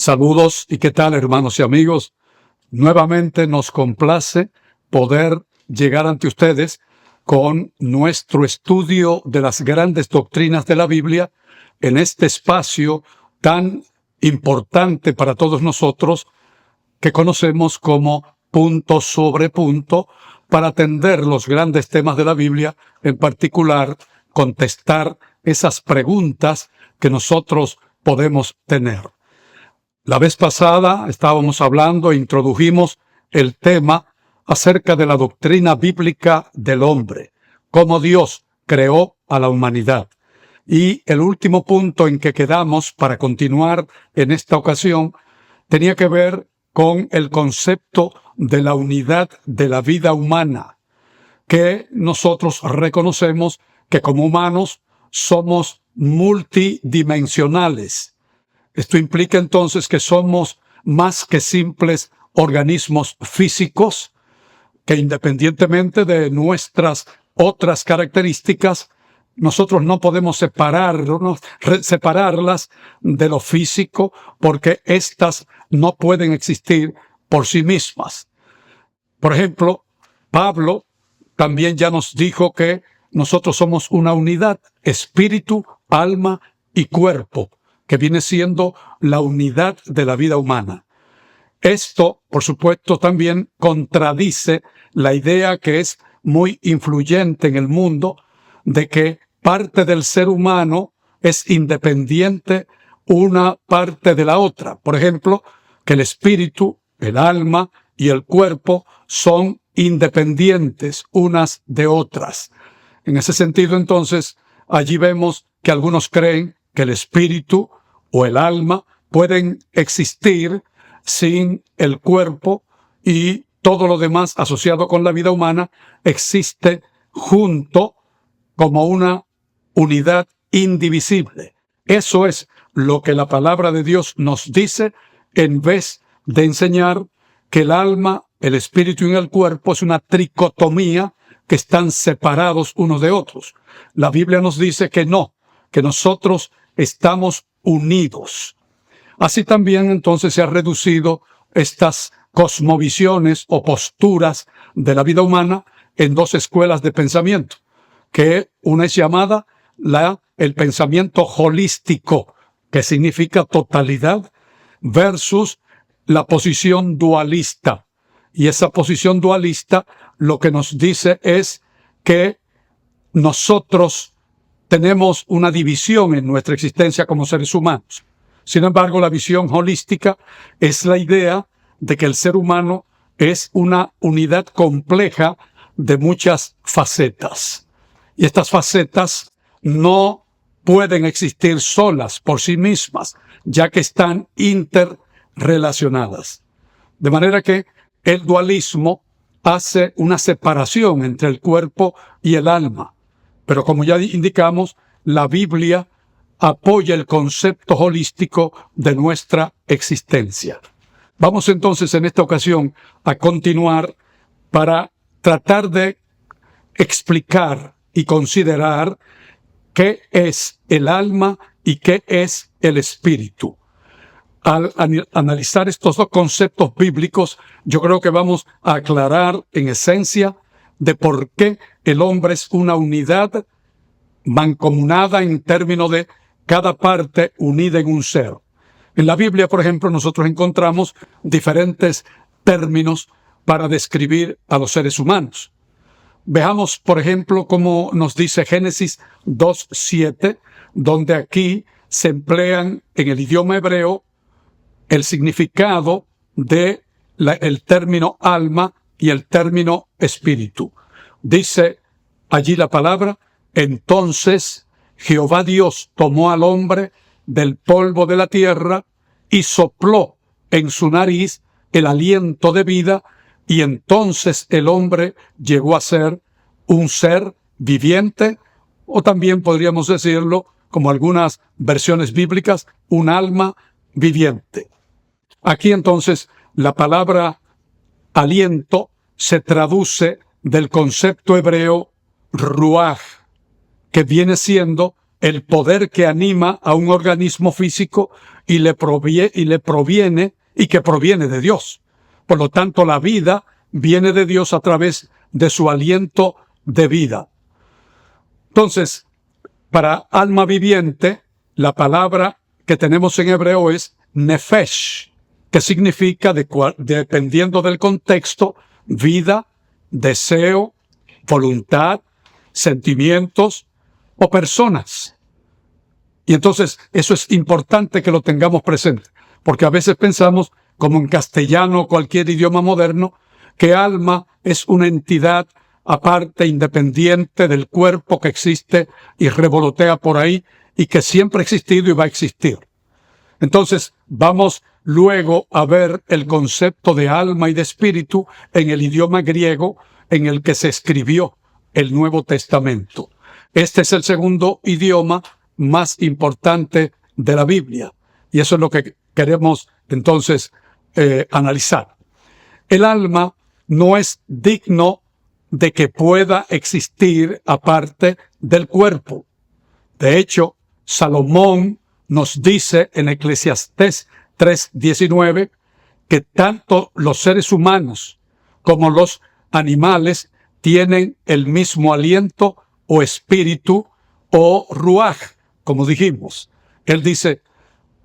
Saludos y qué tal, hermanos y amigos. Nuevamente nos complace poder llegar ante ustedes con nuestro estudio de las grandes doctrinas de la Biblia en este espacio tan importante para todos nosotros que conocemos como Punto sobre Punto, para atender los grandes temas de la Biblia, en particular contestar esas preguntas que nosotros podemos tener. La vez pasada estábamos hablando e introdujimos el tema acerca de la doctrina bíblica del hombre, cómo Dios creó a la humanidad. Y el último punto en que quedamos para continuar en esta ocasión tenía que ver con el concepto de la unidad de la vida humana, que nosotros reconocemos que como humanos somos multidimensionales. Esto implica entonces que somos más que simples organismos físicos, que independientemente de nuestras otras características, nosotros no podemos separarlas de lo físico, porque éstas no pueden existir por sí mismas. Por ejemplo, Pablo también ya nos dijo que nosotros somos una unidad, espíritu, alma y cuerpo, que viene siendo la unidad de la vida humana. Esto, por supuesto, también contradice la idea que es muy influyente en el mundo de que parte del ser humano es independiente una parte de la otra. Por ejemplo, que el espíritu, el alma y el cuerpo son independientes unas de otras. En ese sentido, entonces, allí vemos que algunos creen que el espíritu o el alma pueden existir sin el cuerpo, y todo lo demás asociado con la vida humana existe junto como una unidad indivisible. Eso es lo que la palabra de Dios nos dice, en vez de enseñar que el alma, el espíritu y el cuerpo es una tricotomía, que están separados unos de otros. La Biblia nos dice que no, que nosotros estamos unidos. Así también entonces se han reducido estas cosmovisiones o posturas de la vida humana en dos escuelas de pensamiento, que una es llamada el pensamiento holístico, que significa totalidad, versus la posición dualista. Y esa posición dualista lo que nos dice es que nosotros tenemos una división en nuestra existencia como seres humanos. Sin embargo, la visión holística es la idea de que el ser humano es una unidad compleja de muchas facetas. Y estas facetas no pueden existir solas por sí mismas, ya que están interrelacionadas. De manera que el dualismo hace una separación entre el cuerpo y el alma. Pero como ya indicamos, la Biblia apoya el concepto holístico de nuestra existencia. Vamos entonces en esta ocasión a continuar para tratar de explicar y considerar qué es el alma y qué es el espíritu. Al analizar estos dos conceptos bíblicos, yo creo que vamos a aclarar en esencia de por qué el hombre es una unidad mancomunada en términos de cada parte unida en un ser. En la Biblia, por ejemplo, nosotros encontramos diferentes términos para describir a los seres humanos. Veamos, por ejemplo, cómo nos dice Génesis 2:7, donde aquí se emplean en el idioma hebreo el significado de el término alma y el término espíritu. Dice allí la palabra: entonces Jehová Dios tomó al hombre del polvo de la tierra y sopló en su nariz el aliento de vida, y entonces el hombre llegó a ser un ser viviente, o también podríamos decirlo, como algunas versiones bíblicas, un alma viviente. Aquí entonces la palabra aliento se traduce del concepto hebreo ruaj, que viene siendo el poder que anima a un organismo físico y le proviene y que proviene de Dios. Por lo tanto, la vida viene de Dios a través de su aliento de vida. Entonces, para alma viviente, la palabra que tenemos en hebreo es nefesh, que significa, dependiendo del contexto, vida, deseo, voluntad, sentimientos o personas. Y entonces eso es importante que lo tengamos presente, porque a veces pensamos, como en castellano o cualquier idioma moderno, que alma es una entidad aparte, independiente del cuerpo que existe y revolotea por ahí y que siempre ha existido y va a existir. Entonces vamos luego a ver el concepto de alma y de espíritu en el idioma griego en el que se escribió el Nuevo Testamento. Este es el segundo idioma más importante de la Biblia. Y eso es lo que queremos entonces analizar. El alma no es digno de que pueda existir aparte del cuerpo. De hecho, Salomón nos dice en Eclesiastés 3:19 que tanto los seres humanos como los animales tienen el mismo aliento o espíritu o ruaj, como dijimos. Él dice,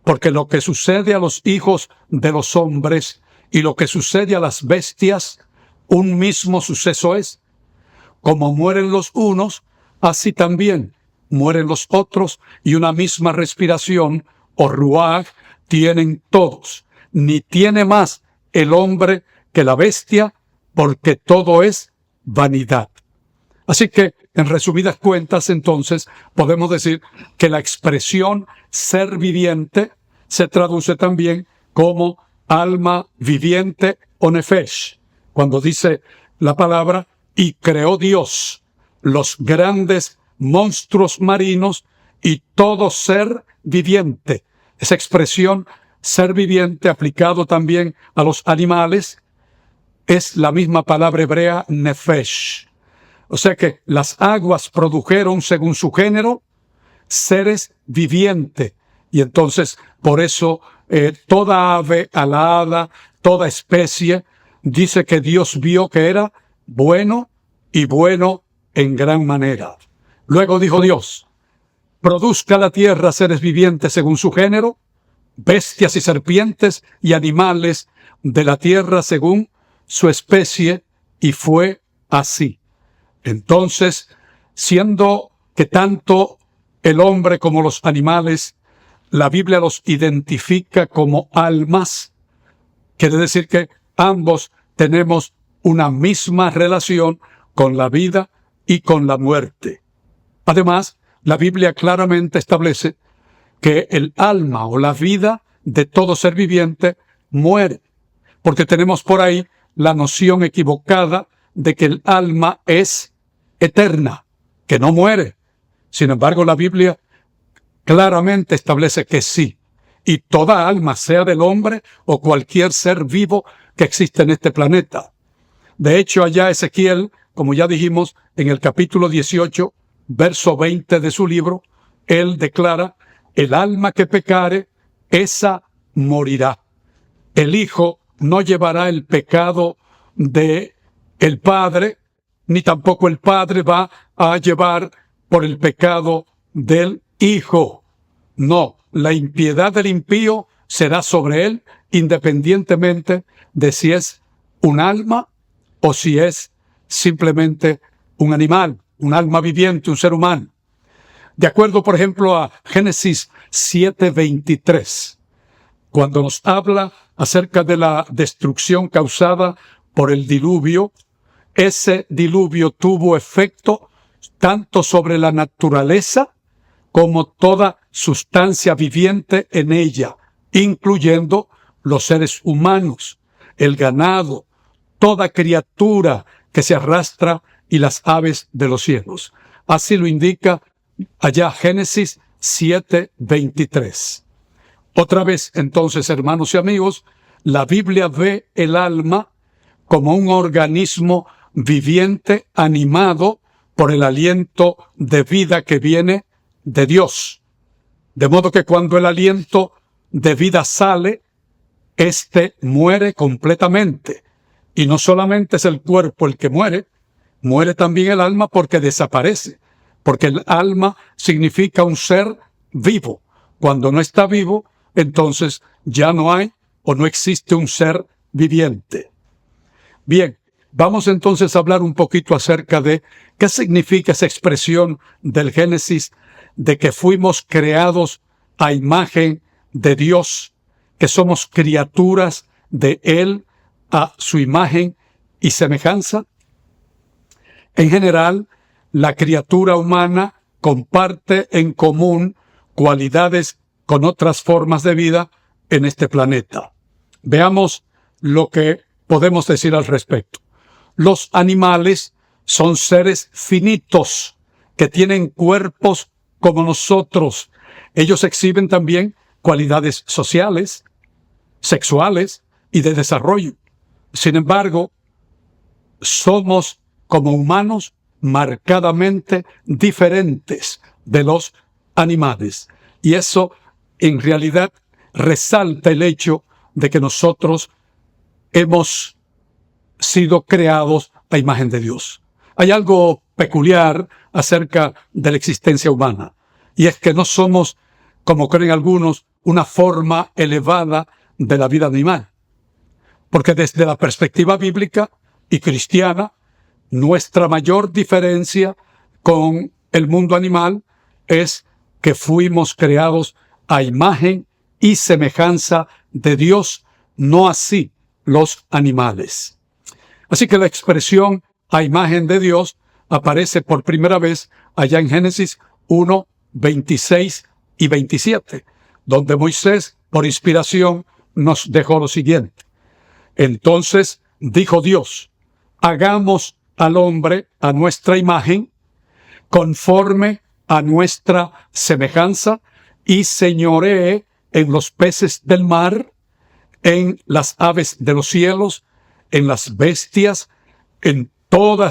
porque lo que sucede a los hijos de los hombres y lo que sucede a las bestias, un mismo suceso es. Como mueren los unos, así también mueren los otros, y una misma respiración o ruaj tienen todos. Ni tiene más el hombre que la bestia, porque todo es vanidad. Así que, en resumidas cuentas, entonces, podemos decir que la expresión ser viviente se traduce también como alma viviente o nefesh. Cuando dice la palabra, y creó Dios los grandes monstruos marinos y todo ser viviente. Esa expresión, ser viviente, aplicado también a los animales, es la misma palabra hebrea nefesh. O sea que las aguas produjeron, según su género, seres vivientes. Y entonces, por eso, toda ave alada, toda especie, dice que Dios vio que era bueno y bueno en gran manera. Luego dijo Dios, produzca la tierra seres vivientes según su género, bestias y serpientes y animales de la tierra según su especie, y fue así. Entonces, siendo que tanto el hombre como los animales, la Biblia los identifica como almas, quiere decir que ambos tenemos una misma relación con la vida y con la muerte. Además, la Biblia claramente establece que el alma o la vida de todo ser viviente muere, porque tenemos por ahí la noción equivocada de que el alma es eterna, que no muere. Sin embargo, la Biblia claramente establece que sí, y toda alma, sea del hombre o cualquier ser vivo que existe en este planeta. De hecho, allá Ezequiel, como ya dijimos, en el capítulo 18, verso 20 de su libro, él declara, el alma que pecare, esa morirá. El Hijo no llevará el pecado de el Padre, ni tampoco el Padre va a llevar por el pecado del Hijo. No, la impiedad del impío será sobre él, independientemente de si es un alma o si es simplemente un animal, un alma viviente, un ser humano. De acuerdo, por ejemplo, a Génesis 7:23, cuando nos habla acerca de la destrucción causada por el diluvio, ese diluvio tuvo efecto tanto sobre la naturaleza como toda sustancia viviente en ella, incluyendo los seres humanos, el ganado, toda criatura que se arrastra y las aves de los cielos. Así lo indica allá Génesis 7:23. Otra vez, entonces, hermanos y amigos, la Biblia ve el alma como un organismo viviente, animado por el aliento de vida que viene de Dios. De modo que cuando el aliento de vida sale, éste muere completamente. Y no solamente es el cuerpo el que muere, muere también el alma porque desaparece. Porque el alma significa un ser vivo. Cuando no está vivo, entonces ya no hay o no existe un ser viviente. Bien, vamos entonces a hablar un poquito acerca de qué significa esa expresión del Génesis de que fuimos creados a imagen de Dios, que somos criaturas de Él a su imagen y semejanza. En general, la criatura humana comparte en común cualidades con otras formas de vida en este planeta. Veamos lo que podemos decir al respecto. Los animales son seres finitos que tienen cuerpos como nosotros. Ellos exhiben también cualidades sociales, sexuales y de desarrollo. Sin embargo, somos como humanos marcadamente diferentes de los animales. Y eso en realidad resalta el hecho de que nosotros hemos sido creados a imagen de Dios. Hay algo peculiar acerca de la existencia humana, y es que no somos, como creen algunos, una forma elevada de la vida animal. Porque desde la perspectiva bíblica y cristiana, nuestra mayor diferencia con el mundo animal es que fuimos creados a imagen y semejanza de Dios, no así los animales. Así que la expresión a imagen de Dios aparece por primera vez allá en Génesis 1, 26 y 27, donde Moisés, por inspiración, nos dejó lo siguiente. Entonces dijo Dios, hagamos al hombre a nuestra imagen, conforme a nuestra semejanza, y señoree en los peces del mar, en las aves de los cielos, en las bestias, en toda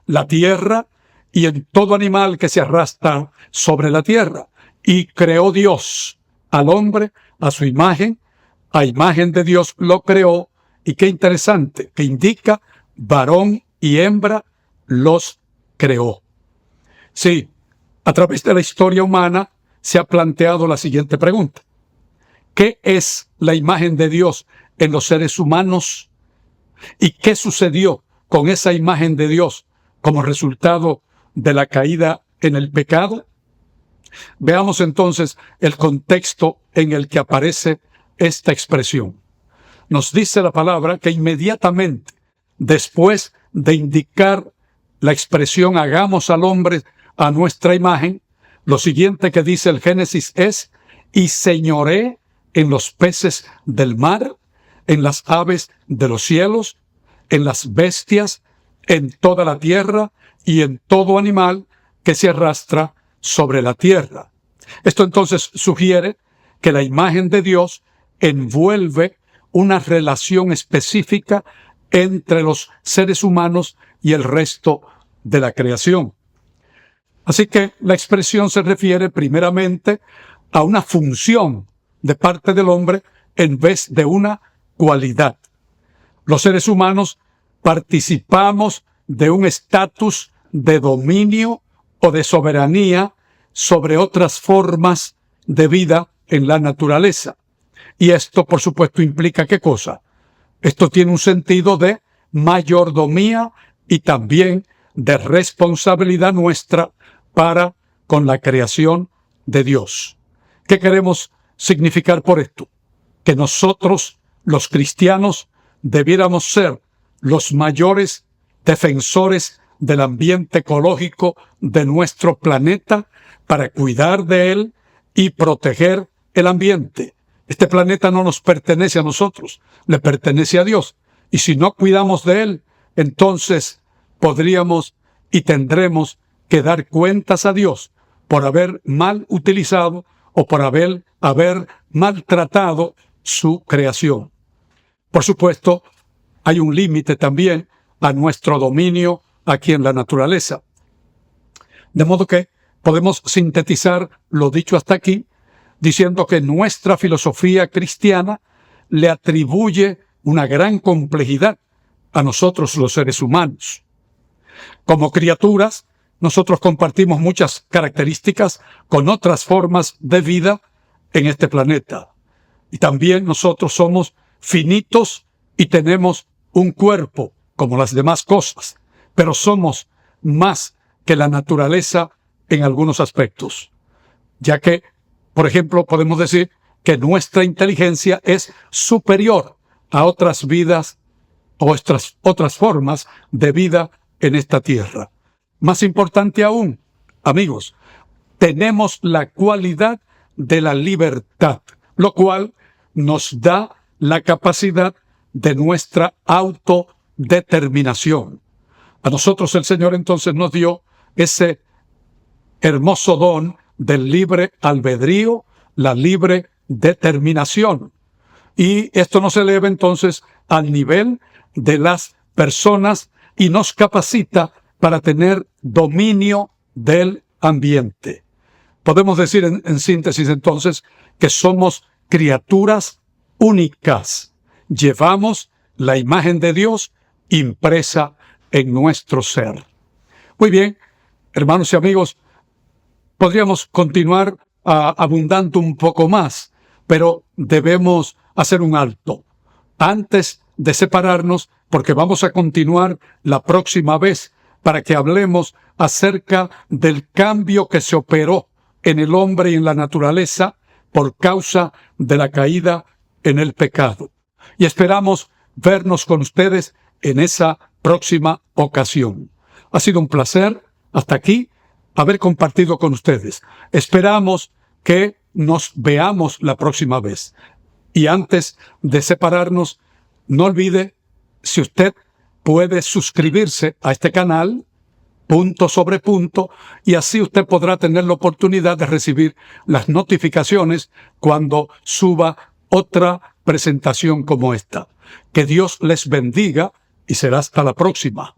la tierra y en todo animal que se arrastra sobre la tierra. Y creó Dios al hombre a su imagen, a imagen de Dios lo creó, y qué interesante, que indica varón y hembra los creó. Sí, a través de la historia humana se ha planteado la siguiente pregunta. ¿Qué es la imagen de Dios en los seres humanos? ¿Y qué sucedió con esa imagen de Dios como resultado de la caída en el pecado? Veamos entonces el contexto en el que aparece esta expresión. Nos dice la palabra que inmediatamente después de indicar la expresión hagamos al hombre a nuestra imagen, lo siguiente que dice el Génesis es y señoree en los peces del mar, en las aves de los cielos, en las bestias, en toda la tierra y en todo animal que se arrastra sobre la tierra. Esto entonces sugiere que la imagen de Dios envuelve una relación específica entre los seres humanos y el resto de la creación. Así que la expresión se refiere primeramente a una función de parte del hombre en vez de una cualidad. Los seres humanos participamos de un estatus de dominio o de soberanía sobre otras formas de vida en la naturaleza. Y esto, por supuesto, implica ¿qué cosa? Esto tiene un sentido de mayordomía y también de responsabilidad nuestra para con la creación de Dios. ¿Qué queremos significar por esto? Que nosotros, los cristianos, debiéramos ser los mayores defensores del ambiente ecológico de nuestro planeta para cuidar de él y proteger el ambiente. Este planeta no nos pertenece a nosotros, le pertenece a Dios. Y si no cuidamos de él, entonces podríamos y tendremos que dar cuentas a Dios por haber mal utilizado o por haber maltratado su creación. Por supuesto, hay un límite también a nuestro dominio aquí en la naturaleza. De modo que podemos sintetizar lo dicho hasta aquí diciendo que nuestra filosofía cristiana le atribuye una gran complejidad a nosotros los seres humanos. Como criaturas, nosotros compartimos muchas características con otras formas de vida en este planeta. Y también nosotros somos finitos y tenemos un cuerpo como las demás cosas, pero somos más que la naturaleza en algunos aspectos, ya que, por ejemplo, podemos decir que nuestra inteligencia es superior a otras vidas o otras formas de vida en esta tierra. Más importante aún, amigos, tenemos la cualidad de la libertad, lo cual nos da la capacidad de nuestra autodeterminación. A nosotros el Señor entonces nos dio ese hermoso don del libre albedrío, la libre determinación. Y esto nos eleva entonces al nivel de las personas y nos capacita para tener dominio del ambiente. Podemos decir en síntesis entonces que somos criaturas únicas. Llevamos la imagen de Dios impresa en nuestro ser. Muy bien, hermanos y amigos, podríamos continuar abundando un poco más, pero debemos hacer un alto antes de separarnos, porque vamos a continuar la próxima vez para que hablemos acerca del cambio que se operó en el hombre y en la naturaleza por causa de la caída en el pecado. Y esperamos vernos con ustedes en esa próxima ocasión. Ha sido un placer hasta aquí haber compartido con ustedes. Esperamos que nos veamos la próxima vez. Y antes de separarnos, no olvide, si usted puede suscribirse a este canal, punto sobre punto, y así usted podrá tener la oportunidad de recibir las notificaciones cuando suba otra presentación como esta. Que Dios les bendiga y será hasta la próxima.